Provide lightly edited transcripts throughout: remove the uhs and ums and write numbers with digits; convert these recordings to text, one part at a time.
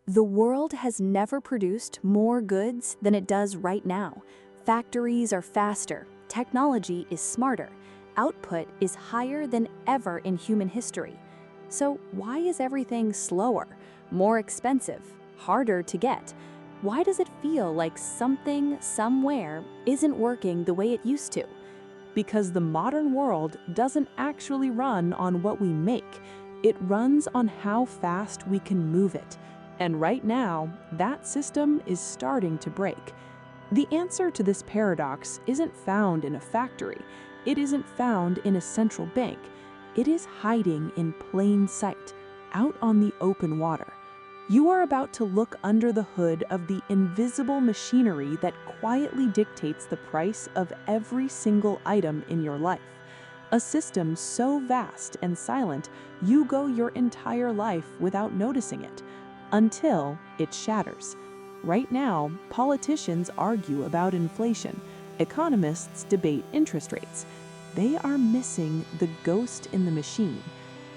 The world has never produced more goods than it does right now. Factories are faster, technology is smarter, output is higher than ever in human history. So why is everything slower, more expensive, harder to get? Why does it feel like something, somewhere, isn't working the way it used to? Because the modern world doesn't actually run on what we make. It runs on how fast we can move it. And right now, that system is starting to break. The answer to this paradox isn't found in a factory. It isn't found in a central bank. It is hiding in plain sight, out on the open water. You are about to look under the hood of the invisible machinery that quietly dictates the price of every single item in your life. A system so vast and silent, you go your entire life without noticing it, until it shatters. Right now, politicians argue about inflation. Economists debate interest rates. They are missing the ghost in the machine.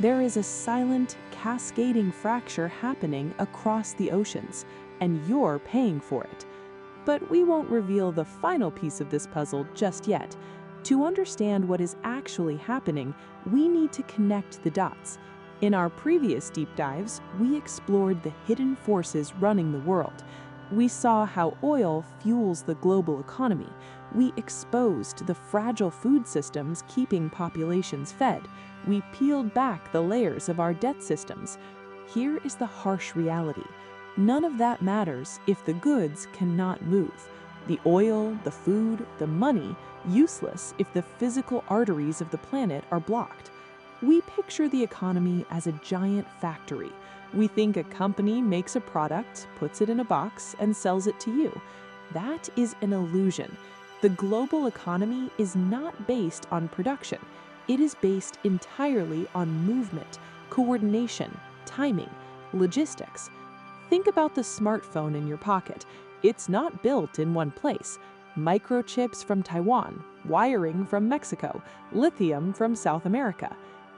There is a silent, cascading fracture happening across the oceans, and you're paying for it. But we won't reveal the final piece of this puzzle just yet. To understand what is actually happening, we need to connect the dots. In our previous deep dives, we explored the hidden forces running the world. We saw how oil fuels the global economy. We exposed the fragile food systems keeping populations fed. We peeled back the layers of our debt systems. Here is the harsh reality. None of that matters if the goods cannot move. The oil, the food, the money, useless if the physical arteries of the planet are blocked. We picture the economy as a giant factory. We think a company makes a product, puts it in a box, and sells it to you. That is an illusion. The global economy is not based on production. It is based entirely on movement, coordination, timing, logistics. Think about the smartphone in your pocket. It's not built in one place. Microchips from Taiwan, wiring from Mexico, lithium from South America.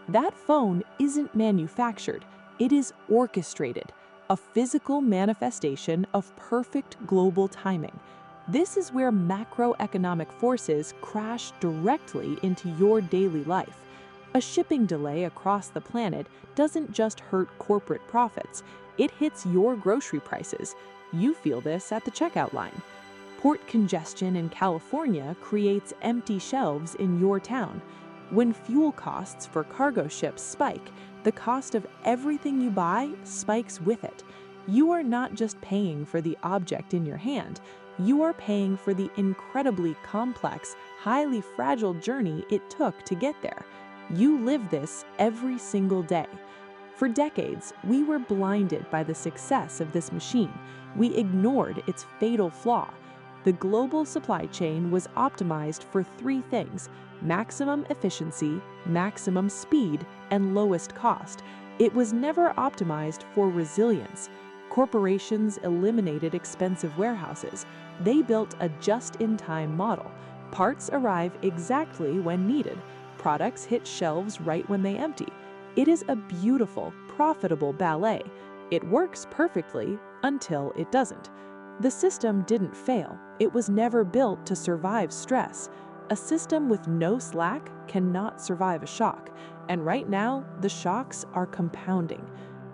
That phone isn't manufactured, it is orchestrated, a physical manifestation of perfect global timing. This is where macroeconomic forces crash directly into your daily life. A shipping delay across the planet doesn't just hurt corporate profits, it hits your grocery prices. You feel this at the checkout line. Port congestion in California creates empty shelves in your town. When fuel costs for cargo ships spike, the cost of everything you buy spikes with it. You are not just paying for the object in your hand, you are paying for the incredibly complex, highly fragile journey it took to get there. You live this every single day. For decades, we were blinded by the success of this machine. We ignored its fatal flaw. The global supply chain was optimized for three things: maximum efficiency, maximum speed, and lowest cost. It was never optimized for resilience. Corporations eliminated expensive warehouses. They built a just-in-time model. Parts arrive exactly when needed. Products hit shelves right when they empty. It is a beautiful, profitable ballet. It works perfectly until it doesn't. The system didn't fail. It was never built to survive stress. A system with no slack cannot survive a shock, and right now, the shocks are compounding.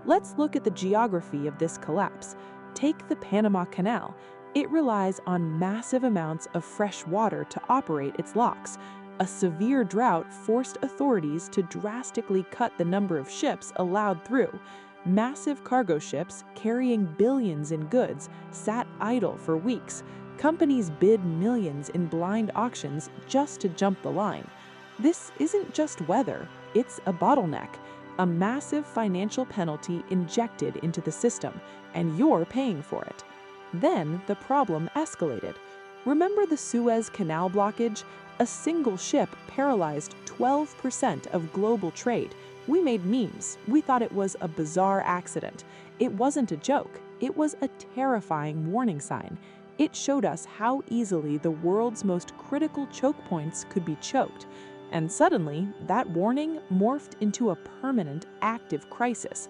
Let's look at the geography of this collapse. Take the Panama Canal. It relies on massive amounts of fresh water to operate its locks. A severe drought forced authorities to drastically cut the number of ships allowed through. Massive cargo ships carrying billions in goods sat idle for weeks. Companies bid millions in blind auctions just to jump the line. This isn't just weather, it's a bottleneck, a massive financial penalty injected into the system, and you're paying for it. Then the problem escalated. Remember the Suez Canal blockage? A single ship paralyzed 12% of global trade. We made memes. We thought it was a bizarre accident. It wasn't a joke. It was a terrifying warning sign. It showed us how easily the world's most critical choke points could be choked. And suddenly, that warning morphed into a permanent, active crisis.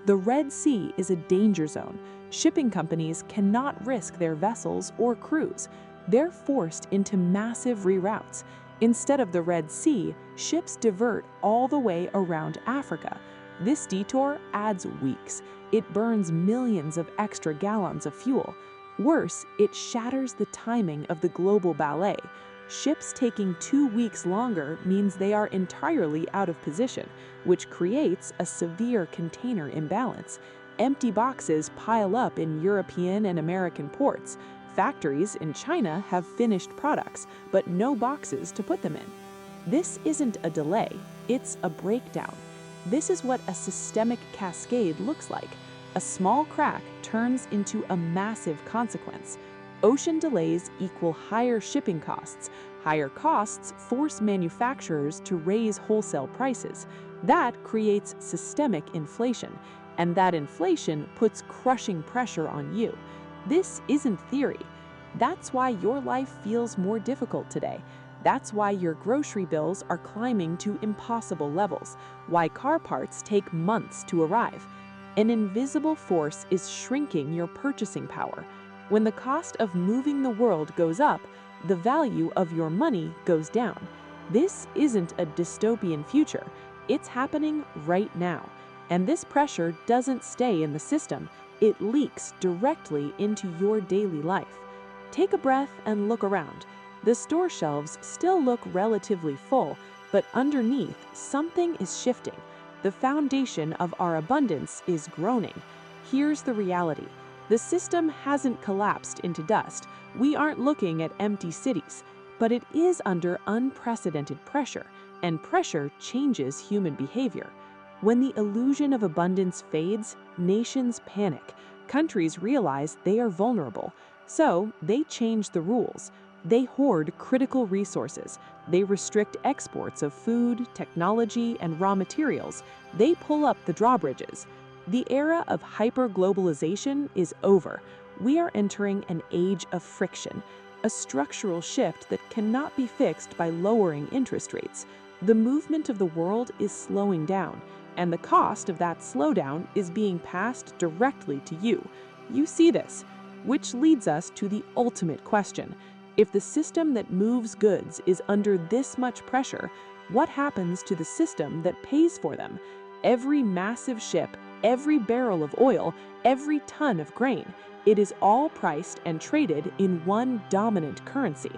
The Red Sea is a danger zone. Shipping companies cannot risk their vessels or crews. They're forced into massive reroutes. Instead of the Red Sea, ships divert all the way around Africa. This detour adds weeks. It burns millions of extra gallons of fuel. Worse, it shatters the timing of the global ballet. Ships taking 2 weeks longer means they are entirely out of position, which creates a severe container imbalance. Empty boxes pile up in European and American ports. Factories in China have finished products, but no boxes to put them in. This isn't a delay, it's a breakdown. This is what a systemic cascade looks like. A small crack turns into a massive consequence. Ocean delays equal higher shipping costs. Higher costs force manufacturers to raise wholesale prices. That creates systemic inflation, and that inflation puts crushing pressure on you. This isn't theory. That's why your life feels more difficult today. That's why your grocery bills are climbing to impossible levels, why car parts take months to arrive. An invisible force is shrinking your purchasing power. When the cost of moving the world goes up, the value of your money goes down. This isn't a dystopian future. It's happening right now. And this pressure doesn't stay in the system. It leaks directly into your daily life. Take a breath and look around. The store shelves still look relatively full, but underneath, something is shifting. The foundation of our abundance is groaning. Here's the reality. The system hasn't collapsed into dust. We aren't looking at empty cities, but it is under unprecedented pressure, and pressure changes human behavior. When the illusion of abundance fades, nations panic. Countries realize they are vulnerable, so they change the rules. They hoard critical resources. They restrict exports of food, technology, and raw materials. They pull up the drawbridges. The era of hyper-globalization is over. We are entering an age of friction, a structural shift that cannot be fixed by lowering interest rates. The movement of the world is slowing down, and the cost of that slowdown is being passed directly to you. You see this, which leads us to the ultimate question. If the system that moves goods is under this much pressure, what happens to the system that pays for them? Every massive ship, every barrel of oil, every ton of grain, it is all priced and traded in one dominant currency.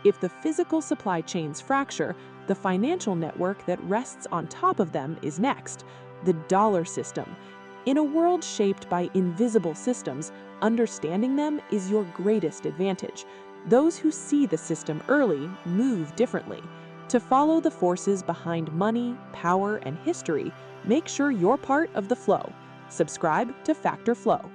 If the physical supply chains fracture, the financial network that rests on top of them is next, the dollar system. In a world shaped by invisible systems, understanding them is your greatest advantage. Those who see the system early move differently. To follow the forces behind money, power, and history, make sure you're part of the flow. Subscribe to FactoraFlow.